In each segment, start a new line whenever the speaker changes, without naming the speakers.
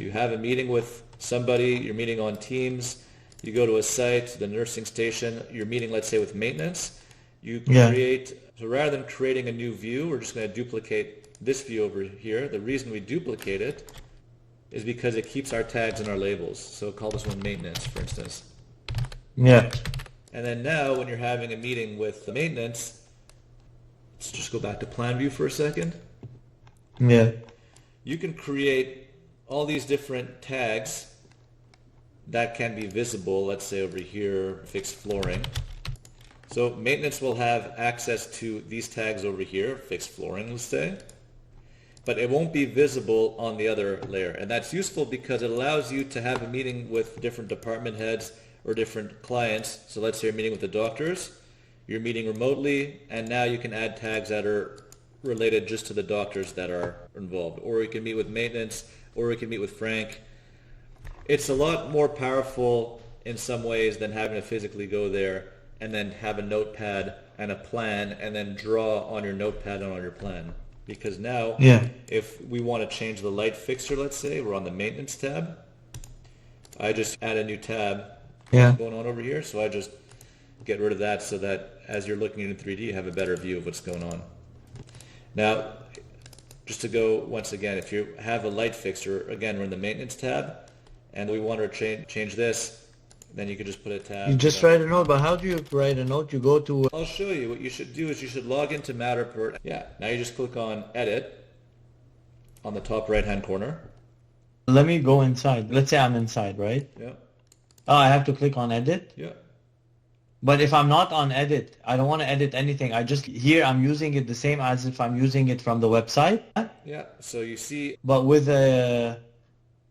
You have a meeting with somebody, you're meeting on Teams, you go to a site, the nursing station, you're meeting, let's say, with maintenance. You
Yeah.
create, so rather than creating a new view, we're just going to duplicate this view over here. The reason we duplicate it is because it keeps our tags and our labels. So call this one maintenance, for instance.
Yeah.
And then now when you're having a meeting with the maintenance, let's just go back to plan view for a second.
Yeah.
You can create all these different tags that can be visible. Let's say over here, fixed flooring. So maintenance will have access to these tags over here, fixed flooring, let's say. But it won't be visible on the other layer. And that's useful because it allows you to have a meeting with different department heads or different clients. So let's say you're meeting with the doctors, you're meeting remotely, and now you can add tags that are related just to the doctors that are involved. Or you can meet with maintenance, or you can meet with Frank. It's a lot more powerful in some ways than having to physically go there and then have a notepad and a plan and then draw on your notepad and on your plan. Because now,
Yeah.
if we want to change the light fixture, let's say, we're on the maintenance tab. I just add a new tab
Yeah.
going on over here, so I just get rid of that so that as you're looking in 3D, you have a better view of what's going on. Now, just to go once again, if you have a light fixture, again, we're in the maintenance tab, and we want to change this, then you could just put a tab.
You just write a note, but how do you write a note? You go to...
I'll show you. What you should do is you should log into Matterport. Yeah, now you just click on Edit on the top right-hand corner.
Let me go inside. Let's say I'm inside, right?
Yeah,
Oh, I have to click on edit.
yeah.
But if I'm not on edit, I don't want to edit anything. I just, here I'm using it the same as if I'm using it from the website.
Yeah, so you see,
But with a...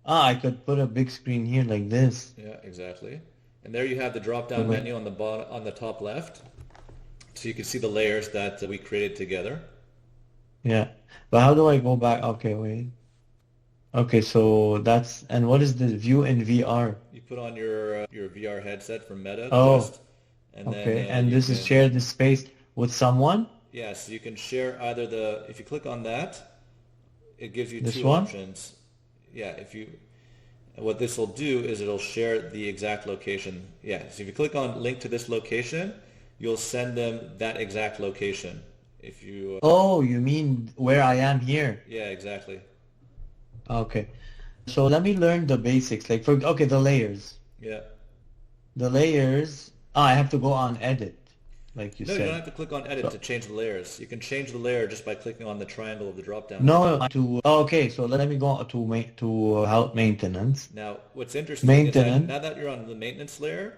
I could put a big screen here like this.
yeah, exactly. And there you have the drop-down
Wait.
menu on the bottom, on the top left. So you can see the layers that we created together.
Yeah. But how do I go back? Okay, wait. Okay, so that's... And what is the view in VR?
You put on your VR headset from Meta,
Oh,
Quest, and
okay.
then
And
you
this is
can,
share this space with someone?
yeah, so you can share either the, if you click on that, it gives you
This
two
one?
options. Yeah, if you, what this will do is it'll share the exact location. Yeah, so if you click on link to this location, you'll send them that exact location. If you,
Oh, you mean where I am here?
yeah, exactly.
Okay. So let me learn the basics. Like okay, the layers.
Yeah.
The layers. I have to go on edit, like you
No, you don't
said.
have to click on edit
So,
to change the layers. You can change the layer just by clicking on the triangle of the drop-down menu.
no, to okay. So let me go to help maintenance.
Now, what's interesting is that
Maintenance.
now that you're on the maintenance layer,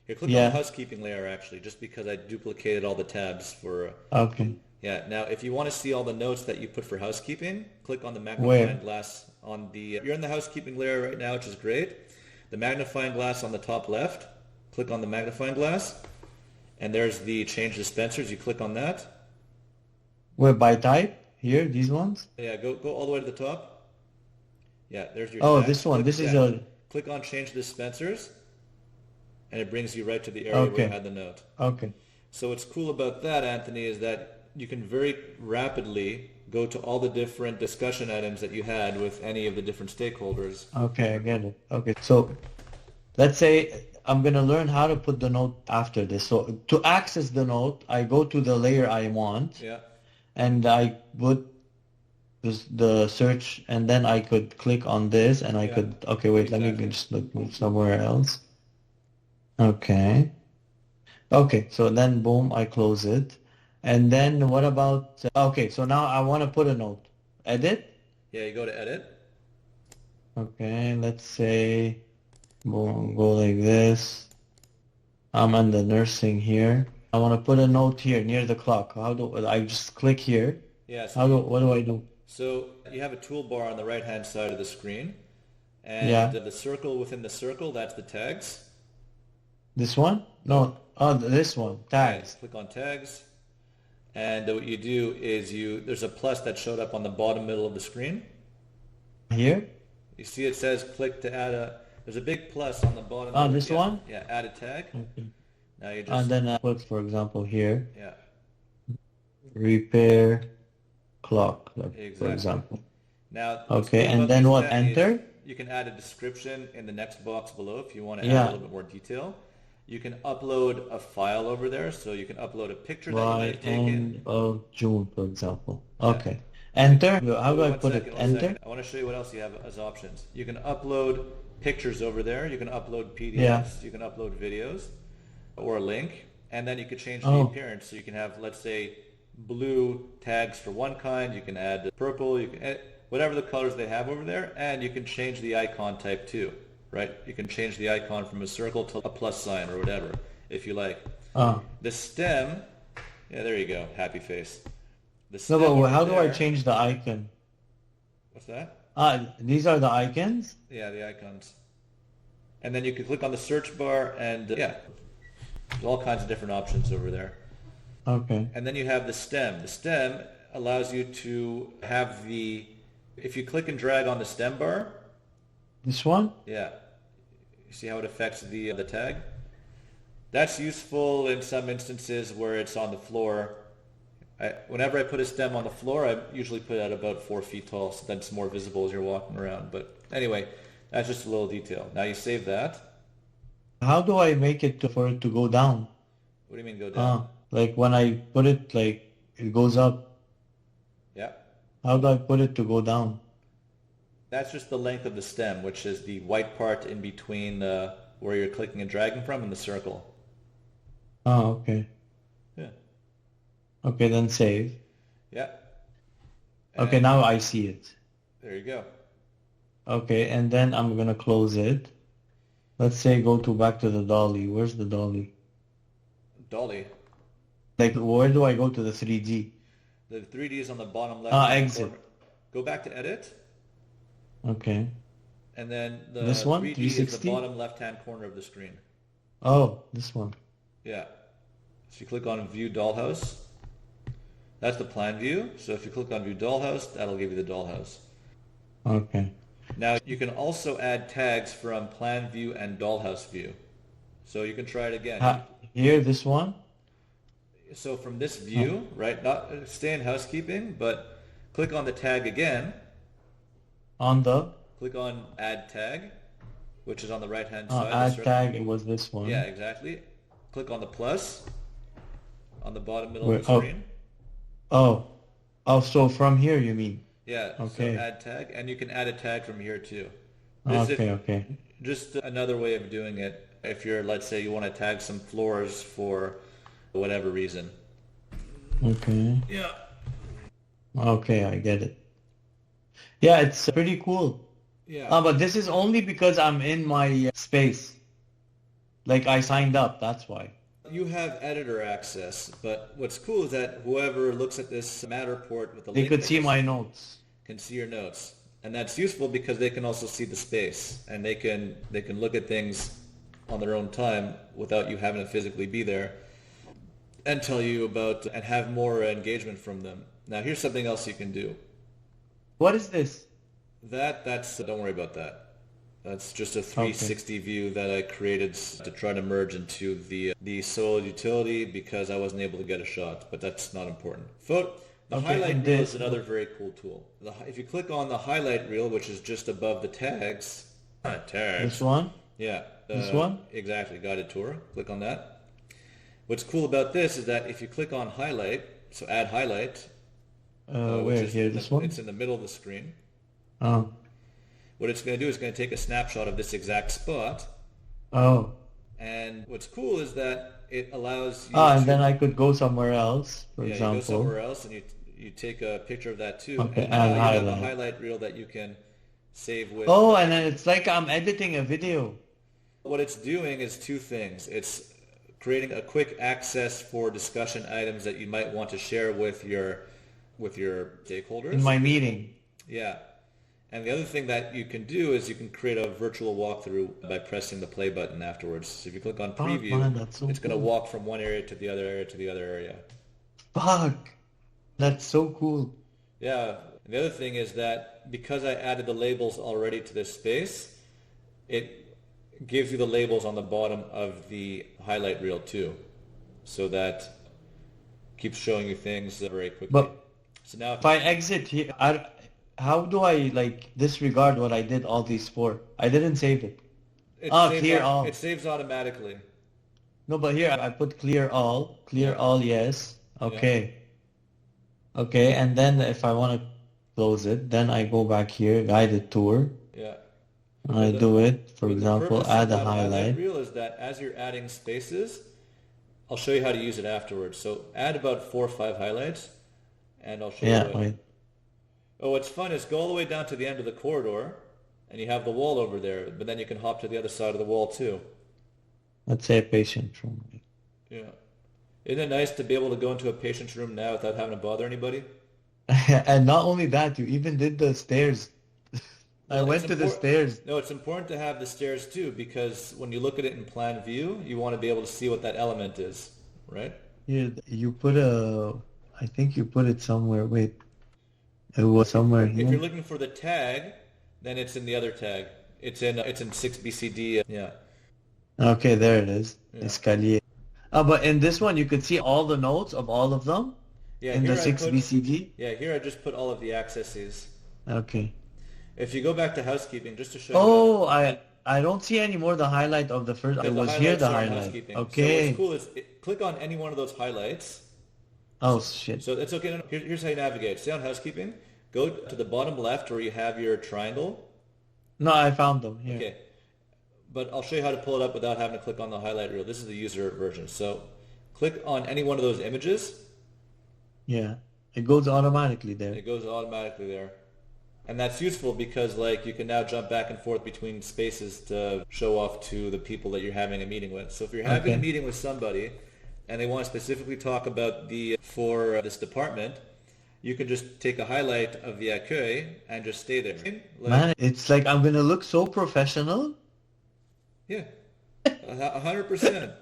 here, click on the
Yeah.
housekeeping layer actually, just because I duplicated all the tabs for,
Okay.
yeah. Now, if you want to see all the notes that you put for housekeeping, click on the magnifying
Where?
glass on the, you're in the housekeeping layer right now, which is great. The magnifying glass on the top left, click on the magnifying glass, and there's the change dispensers. You click on that.
Where by type? Here, these ones?
Yeah, go all the way to the top. Yeah, there's your
Oh,
tags.
this one.
Click,
This is
yeah,
a
click on change dispensers, and it brings you right to the area where you
okay.
had the note.
Okay.
So what's cool about that, Anthony, is that you can very rapidly go to all the different discussion items that you had with any of the different stakeholders.
Okay, I get it. Okay. So let's say I'm gonna learn how to put the note after this. So to access the note, I go to the layer I want
Yeah,
and I put the search and then I could click on this and I
yeah,
could okay wait, let me
exactly.
just look move somewhere else. Okay. Okay, so then boom, I close it. And then what about okay, so now I want to put a note. Edit?
Yeah, you go to edit.
Okay, let's say boom, go like this. I'm on the nursing here. I want to put a note here near the clock. How do I just click here?
Yeah,
How do what do I do?
so you have a toolbar on the right-hand side of the screen, and
Yeah.
the circle within the circle, that's the tags.
This one? No. Oh, this one.
Yeah,
Tags.
click on tags, and what you do is there's a plus that showed up on the bottom middle of the screen.
Here?
You see it says click to add there's a big plus on the bottom
Oh,
middle.
this
Yeah,
one?
yeah, add a tag.
Okay.
Now you
And
just,
then I put, for example, here,
yeah,
repair clock, like, for
exactly.
example.
Now, what's
Okay,
cool
and
about
then
these
what?
tab is,
Enter?
you can add a description in the next box below if you want to add a
Yeah.
little bit more detail. You can upload a file over there, so you can upload a picture that you might
By
have taken.
end of June, for example.
Yeah.
Okay. Enter. How do I
One
put it?
second,
Enter?
I want to show you what else you have as options. You can upload pictures over there. You can upload PDFs.
Yeah.
You can upload videos or a link. And then you could change the
Oh.
appearance. So you can have, let's say, blue tags for one kind. You can add purple. You can add whatever the colors they have over there. And you can change the icon type too, right? You can change the icon from a circle to a plus sign or whatever, if you like.
Oh.
The stem, yeah, there you go, happy face. The
No,
stem
but
over
how do I
there-
change the icon?
What's that?
These are the icons?
Yeah, the icons. And then you can click on the search bar and yeah, there's all kinds of different options over there.
Okay.
And then you have the stem. The stem allows you to have if you click and drag on the stem bar,
This one?
yeah, you see how it affects the tag? That's useful in some instances where it's on the floor. Whenever I put a stem on the floor, I usually put it at about 4 feet tall, so then it's more visible as you're walking around. But anyway, that's just a little detail. Now you save that.
How do I make it for it to go down?
What do you mean go down?
Like when I put it, like it goes up.
Yeah.
How do I put it to go down?
That's just the length of the stem, which is the white part in between where you're clicking and dragging from in the circle.
Oh, okay.
Yeah.
Okay, then save.
Yeah.
Okay,
And
now I see it.
there you go.
Okay, and then I'm gonna close it. Let's say go back to the dolly. Where's the dolly?
Dolly.
Like, where do I go to the 3D?
The 3D is on the bottom left
Exit.
corner. Go back to edit,
Okay.
and then the
This one?
3D is the
360?
bottom left-hand corner of the screen.
Oh, this one.
Yeah. So you click on View Dollhouse. That's the plan view. So if you click on View Dollhouse, that'll give you the dollhouse.
Okay.
Now you can also add tags from Plan View and Dollhouse View. So you can try it again.
Here, this one?
So from this view, right, not stay in housekeeping, but click on the tag again.
On the
Click on Add Tag, which is on the right-hand side. the
add
circle.
tag, it was this one.
Yeah, exactly. Click on the plus on the bottom middle
Where-
of the screen.
Oh. Oh, so from here you mean?
Yeah,
Okay.
so add tag, and you can add a tag from here too. Just
Okay, okay.
Just another way of doing it if you're, let's say you want to tag some floors for whatever reason.
Okay.
Yeah.
Okay, I get it. Yeah, it's pretty cool.
Yeah.
But this is only because I'm in my space. Like I signed up, that's why.
You have editor access, but what's cool is that whoever looks at this Matterport with the
They
link
could see my notes.
can see your notes. And that's useful because they can also see the space and they can look at things on their own time without you having to physically be there and tell you about and have more engagement from them. Now here's something else you can do.
What is this?
That's don't worry about that. That's just a 360 view that I created to try to merge into the solo utility because I wasn't able to get a shot, but that's not important. The highlight
and
reel
this-
is another very cool tool. If you click on the highlight reel, which is just above the tags,
This one?
yeah,
This one?
exactly, guided tour. Click on that. What's cool about this is that if you click on highlight, so add highlight, which
Where?
is
Here, this one?
it's in the middle of the screen.
Oh.
What it's going to do is going to take a snapshot of this exact spot.
Oh.
And what's cool is that it allows you
And
to,
then I could go somewhere else, for
you go
example.
somewhere else and you take a picture of that too.
Okay,
and now
and
you have a
highlight.
highlight reel that you can save with.
Oh, and then it's like I'm editing a video.
What it's doing is two things. It's creating a quick access for discussion items that you might want to share with your stakeholders.
In my meeting.
Yeah. And the other thing that you can do is you can create a virtual walkthrough by pressing the play button afterwards. So if you click on preview,
man, that's so
it's going to
cool.
walk from one area to the other area to the other area.
Fuck. That's so cool.
Yeah. And the other thing is that because I added the labels already to this space, it gives you the labels on the bottom of the highlight reel too. So that keeps showing you things very quickly.
But
so now
if I exit here, how do I like disregard what I did all these for? I didn't save it. Ah, clear
It
all.
saves automatically.
No, but here I put clear all. Clear
Yeah,
all, yes.
yeah,
Okay. Okay, and then if I want to close it, then I go back here, guided tour,
yeah.
and
But
I do it. For
the
example,
purpose of
add a
that highlight
highlight.
reel is that as you're adding spaces, I'll show you how to use it afterwards. So add about 4 or 5 highlights, and I'll show you
Yeah,
what.
wait.
Oh, what's fun is go all the way down to the end of the corridor, and you have the wall over there, but then you can hop to the other side of the wall too.
Let's say a patient room.
Yeah. Isn't it nice to be able to go into a patient's room now without having to bother anybody?
And not only that, you even did the stairs. I
Well, it's
went to the
important.
stairs.
No, it's important to have the stairs too because when you look at it in plan view, you want to be able to see what that element is, right?
Here, you put I think you put it somewhere. Wait, it was somewhere
If you're
here.
looking for the tag, then it's in the other tag. It's in 6 BCD. Yeah,
Okay, there it is.
yeah,
Escalier. But in this one, you could see all the notes of all of them
yeah.
in the
Here I
6
put
BCD.
yeah here I just put all of the accesses.
Okay.
If you go back to housekeeping, just to show you
Oh, I don't see any more the highlight of the first. It
because the
was here
highlights
the
are in
highlight.
housekeeping. So what's
Okay.
cool is click on any one of those highlights.
Oh shit.
So it's okay. Here's how you navigate. Stay on housekeeping. Go to the bottom left where you have your triangle.
No, I found them here.
Okay. But I'll show you how to pull it up without having to click on the highlight reel. This is the user version. So click on any one of those images.
Yeah. It goes automatically
And
there.
it goes automatically there. And that's useful because like you can now jump back and forth between spaces to show off to the people that you're having a meeting with. So if you're having a
Okay.
meeting with somebody and they want to specifically talk about the for this department, you can just take a highlight of the accueil and just stay there. Like
Man, it's like I'm gonna look so professional.
yeah, 100%.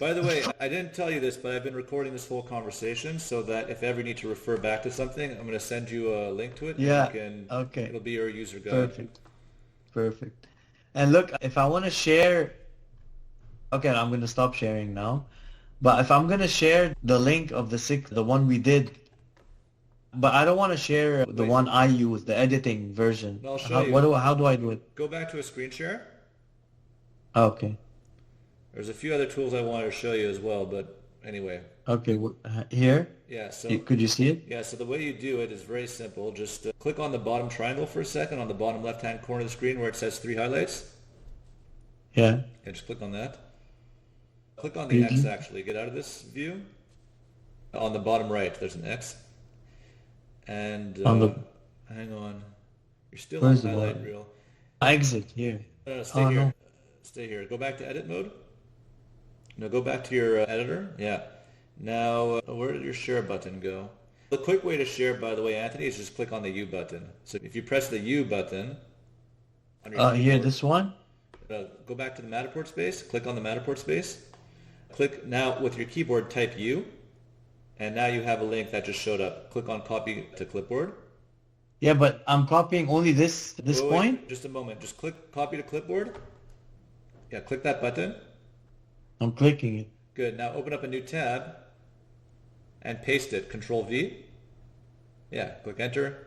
By the way, I didn't tell you this, but I've been recording this whole conversation so that if ever you need to refer back to something, I'm going to send you a link to it and you
Yeah.
can,
Okay.
it'll be your user guide.
Perfect. Perfect. And look, if I want to share, okay, I'm gonna stop sharing now. But if I'm gonna share the link of the six, the one we did, but I don't want to share the
Wait,
one I use, the editing version.
I'll show you.
How do I do it?
Go back to a screen share.
Okay.
There's a few other tools I wanted to show you as well, but anyway.
Okay. Here,
Yeah, so
could you see it?
yeah, so the way you do it is very simple. Just click on the bottom triangle for a second on the bottom left-hand corner of the screen where it says 3 highlights.
Yeah.
And just click on that. Click on the X
Preview.
actually. Get out of this view. On the bottom right, there's an X. And
On the
hang on. You're still on
Where's the
highlight
bottom?
reel.
Exit here.
No, no, stay
Oh
here.
no.
Stay here. Go back to edit mode. No, go back to your editor. Yeah. Now, where did your share button go? The quick way to share, by the way, Anthony, is just click on the U button. So if you press the U button on your
Here,
keyboard,
this one.
go back to the Matterport space. Click on the Matterport space. Click now with your keyboard, type U, and now you have a link that just showed up. Click on copy to clipboard.
Yeah, but I'm copying only this
Wait,
point.
just a moment. Just click copy to clipboard. Yeah, click that button.
I'm clicking it.
Good. Now open up a new tab and paste it. Control V. Yeah, click enter.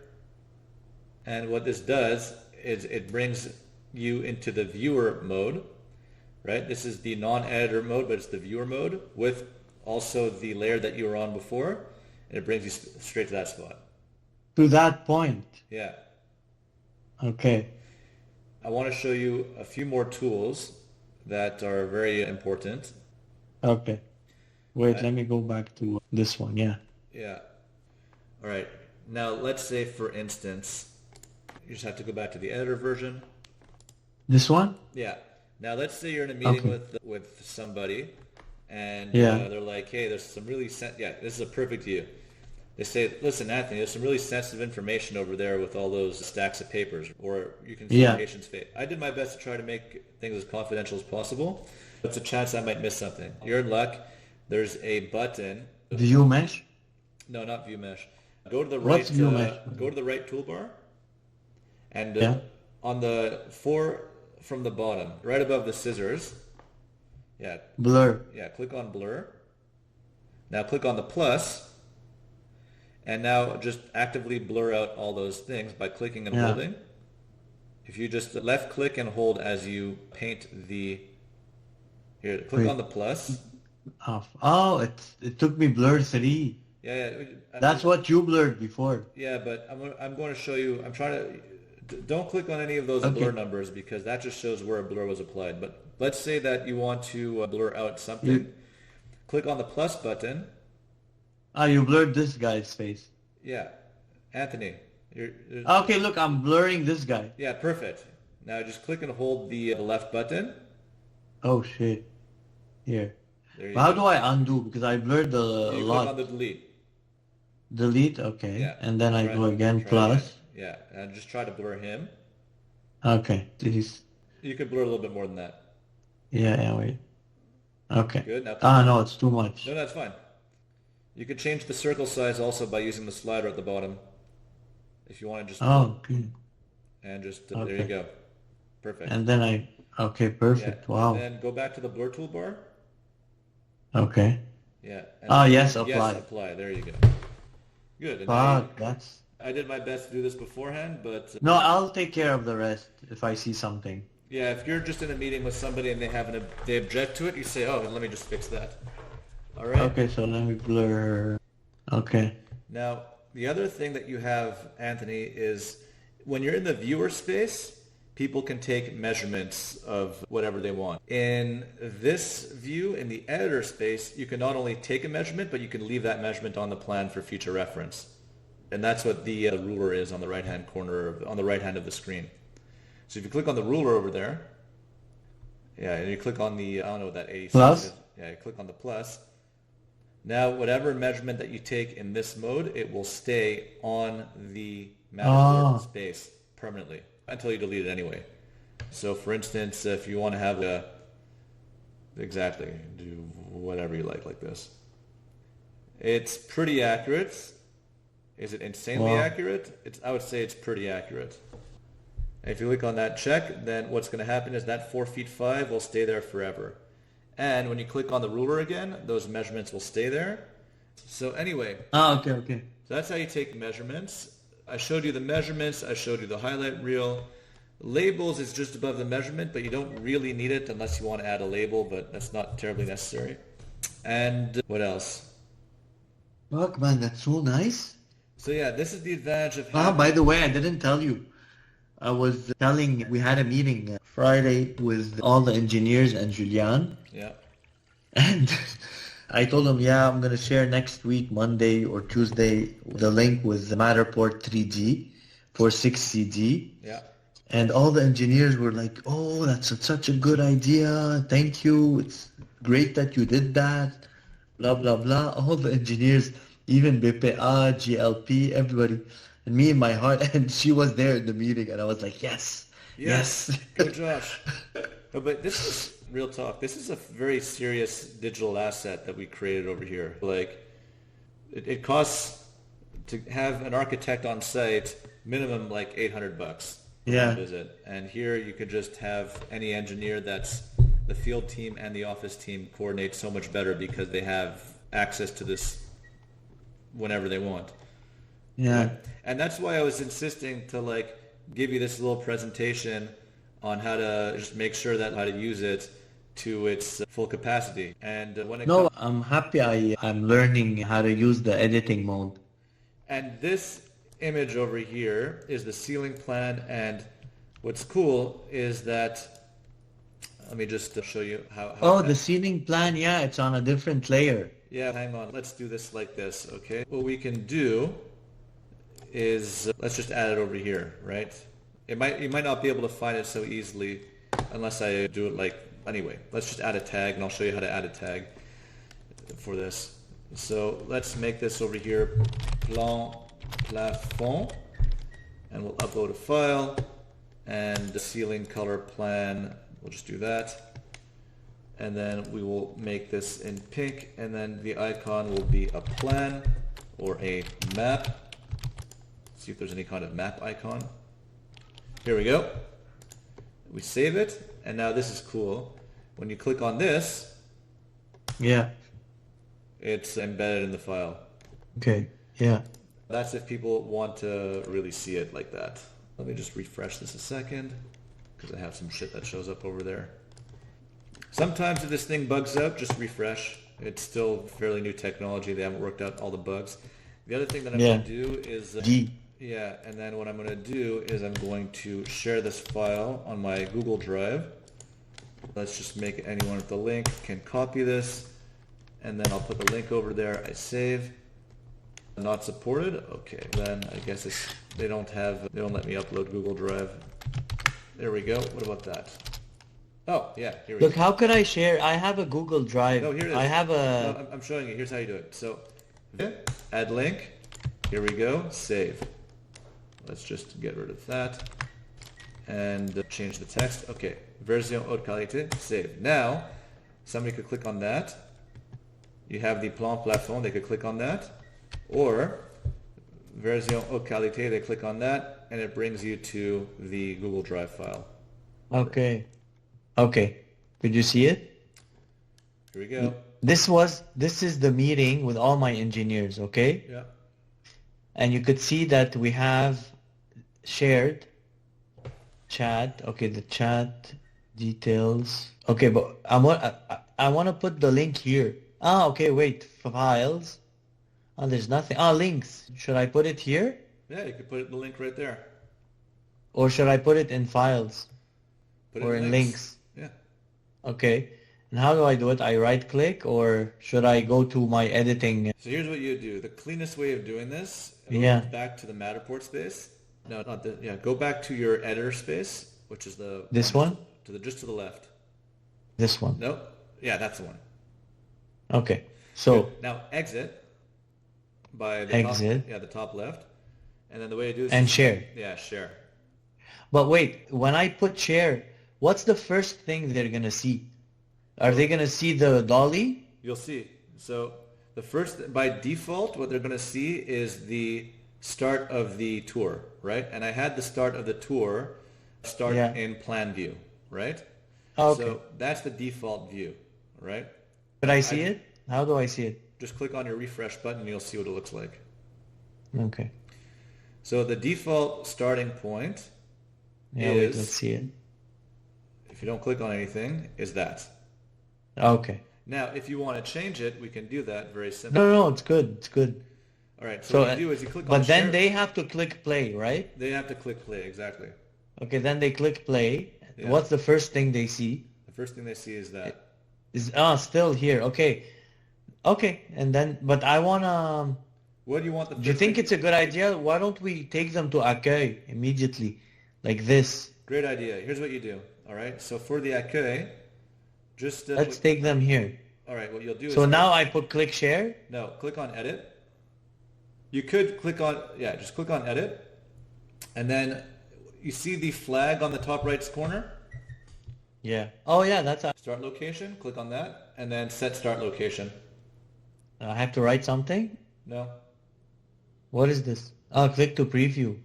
And what this does is it brings you into the viewer mode, right? This is the non-editor mode, but it's the viewer mode with also the layer that you were on before, and it brings you straight to that spot.
To that point.
Yeah.
Okay.
I want to show you a few more tools that are very important.
Okay. Wait,
Uh,
let me go back to this one. Yeah.
yeah. All right. Now let's say, for instance, you just have to go back to the editor version.
This one?
Yeah. Now let's say you're in a meeting
Okay.
with somebody, and
Yeah.
they're like, "Hey, there's some really yeah, this is a perfect view." They say, "Listen, Anthony, there's some really sensitive information over there with all those stacks of papers, or you can see the
Yeah.
patient's face." I did my best to try to make things as confidential as possible. There's a chance I might miss something. You're in luck. There's a button.
View mesh?
No, not view mesh. Go to the
What's
right.
view mesh?
Go to the right toolbar, and
Yeah.
on the four from the bottom, right above the scissors. Yeah,
Blur.
yeah. Click on blur. Now click on the plus, And now just actively blur out all those things by clicking and holding. If you just left click and hold as you paint the, here, click on the plus.
Oh, it took me blur 3.
Yeah,
That's what you blurred before.
yeah, but I'm going to show you, I'm trying to, don't click on any of those blur numbers because that just shows where a blur was applied. But let's say that you want to blur out something. Click on the plus button.
Ah, you blurred this guy's face.
Yeah, Anthony.
Okay, look, I'm blurring this guy.
Yeah, perfect. Now just click and hold the left button.
Oh shit. Here.
There you
How
go.
do I undo? Because I blurred the
You
lot.
click on the delete.
Delete, okay.
Yeah.
And then I go again,
try
plus.
again. Yeah, and just try to blur him.
Okay, this.
You could blur a little bit more than that.
Yeah, wait. Okay.
Good. Now
No, it's too much.
no, that's fine. You can change the circle size also by using the slider at the bottom. If you want to just
Oh, good.
and just there you go. Perfect.
And then okay, perfect.
Yeah.
Wow.
And then go back to the blur toolbar.
Okay.
Yeah. And
Oh,
then
yes, apply.
Yes, apply. There you go. Good. And
Fuck, that's...
I did my best to do this beforehand, but
No, I'll take care of the rest if I see something.
yeah, if you're just in a meeting with somebody and they object to it, you say, "Oh, let me just fix that." All right.
Okay, so let me blur. Okay.
Now, the other thing that you have, Anthony, is when you're in the viewer space, people can take measurements of whatever they want. In this view, in the editor space, you can not only take a measurement, but you can leave that measurement on the plan for future reference. And that's what the ruler is on the right-hand corner, on the right hand of the screen. So if you click on the ruler over there, yeah, and you click on the, I don't know what that 86
Plus?
is. Yeah, you click on the plus. Now, whatever measurement that you take in this mode, it will stay on the Matterport space permanently until you delete it anyway. So, for instance, if you want to have exactly, do whatever you like this. It's pretty accurate. Is it insanely accurate? I would say it's pretty accurate. And if you click on that check, then what's going to happen is that 4 feet 5 will stay there forever. And when you click on the ruler again, those measurements will stay there. So anyway.
Okay.
So that's how you take measurements. I showed you the measurements. I showed you the highlight reel. Labels is just above the measurement, but you don't really need it unless you want to add a label, but that's not terribly necessary. And what else?
Fuck, man, that's so nice.
So yeah, this is the advantage of
Ah, by the way, I didn't tell you. I was telling, we had a meeting Friday with all the engineers and Julian.
Yeah.
And I told him, yeah, I'm going to share next week, Monday or Tuesday, the link with the Matterport 3D for 6CD.
Yeah.
And all the engineers were like, oh, that's such a good idea. Thank you. It's great that you did that. Blah, blah, blah. All the engineers, even BPA, GLP, everybody. And me in my heart, and she was there in the meeting, and I was like, yes.
Go Josh. No, but this is real talk. This is a very serious digital asset that we created over here. Like, it costs to have an architect on site minimum like $800
Yeah.
visit. And here you could just have any engineer that's the field team and the office team coordinate so much better because they have access to this whenever they want.
Yeah.
And that's why I was insisting to like give you this little presentation on how to just make sure that how to use it to its full capacity. And when it
No, I'm happy I'm learning how to use the editing mode.
And this image over here is the ceiling plan, and what's cool is that, let me just show you how
Oh, the ceiling plan, yeah, it's on a different layer.
Yeah, hang on. Let's do this like this, okay? What we can do is, let's just add it over here, right? You might not be able to find it so easily unless I do it like, anyway, let's just add a tag, and I'll show you how to add a tag for this. So let's make this over here, plan plafond, and we'll upload a file, and the ceiling color plan, we'll just do that. And then we will make this in pink, and then the icon will be a plan or a map. See if there's any kind of map icon. Here we go. We save it, and now this is cool. When you click on this,
Yeah.
it's embedded in the file.
Okay. Yeah.
That's if people want to really see it like that. Let me just refresh this a second, because I have some shit that shows up over there. Sometimes if this thing bugs out, just refresh. It's still fairly new technology. They haven't worked out all the bugs. The other thing that I'm going to do is... yeah, and then what I'm going to do is I'm going to share this file on my Google Drive. Let's just make it anyone with the link can copy this, and then I'll put the link over there. I save. Not supported? Okay, then I guess they don't let me upload Google Drive. There we go. What about that? Oh, yeah, here we go.
Look, how could I share? I have a Google Drive.
No, here it is.
I have a...
No, I'm showing you. Here's how you do it. So, add link. Here we go. Save. Let's just get rid of that. And change the text. Okay. Version haute qualité. Save. Now, somebody could click on that. You have the plan plafond. They could click on that. Or version haute qualité, they click on that, and it brings you to the Google Drive file.
Okay. Okay. Could you see it?
Here we go.
This is the meeting with all my engineers, okay?
Yeah.
And you could see that we have shared chat. Okay, the chat details. Okay, but I want to put the link here. Ah, okay, wait. Files. Oh, there's nothing. Ah, links. Should I put it here?
Yeah, you could put the link right there.
Or should I put it in files?
Put
Or
it
in links?
Yeah.
Okay. And how do I do it? I right click, or should I go to my editing?
So here's what you do. The cleanest way of doing this,
Yeah.
back to the Matterport space. No, not the, yeah, go back to your editor space, which is the...
This one?
Just to the left.
This one.
Nope. Yeah, that's the one.
Okay. So
good. Now exit by the
exit.
top, yeah, the top left. And then the way to do this
And
is,
share.
yeah, share.
But wait, when I put share, what's the first thing they're gonna see? Are they gonna see the dolly?
You'll see. So the first, by default, what they're going to see is the start of the tour, right? And I had the start of the tour start in plan view, right?
Oh, okay.
So that's the default view, right?
Could I see it? How do I see it?
Just click on your refresh button and you'll see what it looks like.
Okay.
So the default starting point
Wait,
is,
let's see it.
if you don't click on anything, is that.
Okay.
Now, if you want to change it, we can do that very simply.
No, it's good. It's good.
All right, so what you do is you click on
But then
share.
they have to click play, right?
They have to click play, exactly.
Okay, then they click play.
Yeah.
What's the first thing they see?
The first thing they see is that.
Is still here. Okay. Okay, and then, but I wanna...
What do you want the
Do you think it's a good idea? Why don't we take them to accueil immediately, like this?
Great idea. Here's what you do. All right. So for the accueil, just
Let's take them here.
all right. What you'll do is
So now I put click share.
no, click on edit. You could click on just click on edit, and then you see the flag on the top right corner.
Yeah. Oh yeah, that's.
Start location. Click on that, and then set start location.
I have to write something.
No.
What is this? Oh, click to preview.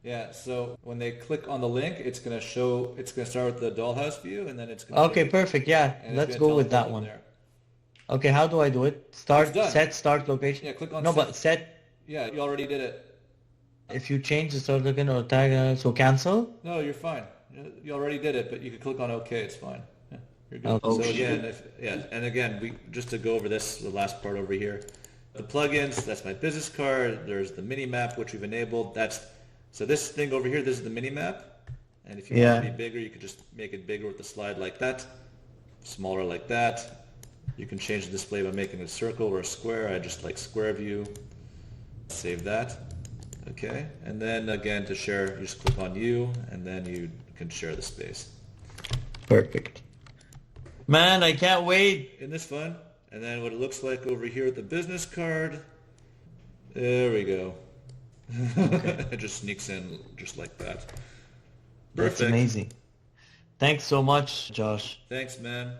Yeah. So when they click on the link, it's gonna show. It's gonna start with the dollhouse view, and then it's gonna.
Okay, perfect. Yeah,
and
let's
it's
go
gonna
with that
teleport
one.
them there.
Okay, how do I do it? Start,
It's done.
set start location.
Yeah, click on
No,
set.
but set.
Yeah, you already did it.
If you change the start location or tag, so cancel.
No, you're fine. You already did it, but you can click on OK. It's fine. Yeah, you're good.
Oh,
so
shit.
again, and again, we just to go over this, the last part over here, the plugins. That's my business card. There's the mini map which we've enabled. So this thing over here. This is the mini map, and if you want it to be bigger, you could just make it bigger with the slide like that, smaller like that. You can change the display by making a circle or a square. I just like square view. Save that. Okay, and then again to share, you just click on you, and then you can share the space.
Perfect. Man, I can't wait.
Isn't this fun? And then what it looks like over here with the business card. There we go.
Okay.
It just sneaks in just like that.
That's
Perfect.
amazing. Thanks so much, Josh.
Thanks, man.